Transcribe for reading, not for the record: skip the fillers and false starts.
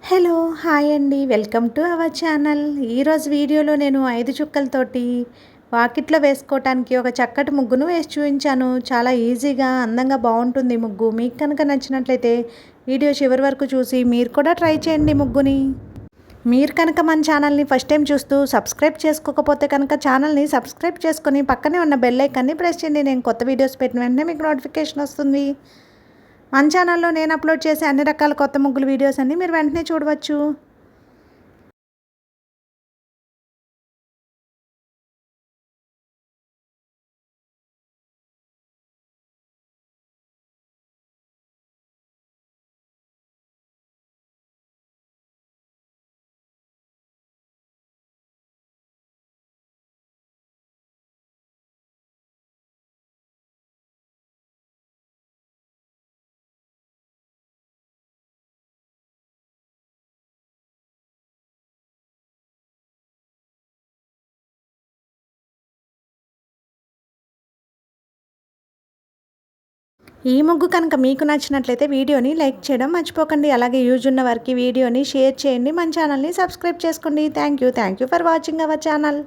Hello hi అండి welcome to our channel. ఈరోజు వీడియోలో నేను 5 చుక్కలతోటి వాకిట్లో వేసుకోవటానికి ఒక చక్కటి ముగ్గును వేసి చూపించాను. చాలా ఈజీగా అందంగా బాగుంటుంది ముగ్గు. మీకు కనుక నచ్చినట్లయితే వీడియో చివరి వరకు చూసి మీరు కూడా ట్రై చేయండి ముగ్గుని. మీరు కనుక మన ఛానల్ని ఫస్ట్ టైం చూస్తూ సబ్స్క్రైబ్ చేసుకోకపోతే కనుక ఛానల్ని సబ్స్క్రైబ్ చేసుకొని పక్కనే ఉన్న బెల్ ఐకాన్ని ప్రెస్ చేయండి. నేను కొత్త వీడియోస్ పెట్టిన వెంటనే మీకు నోటిఫికేషన్ వస్తుంది. మన ఛానల్లో నేను అప్లోడ్ చేసే అన్ని రకాల కొత్త ముగ్గులు వీడియోస్ అన్నీ మీరు వెంటనే చూడవచ్చు. ఈ ముగ్గు కనుక మీకు నచ్చినట్లయితే వీడియోని లైక్ చేయడం మర్చిపోకండి. అలాగే యూజ్ ఉన్న వారికి వీడియోని షేర్ చేయండి. మన ఛానల్ని సబ్స్క్రైబ్ చేసుకోండి. Thank you for watching our channel.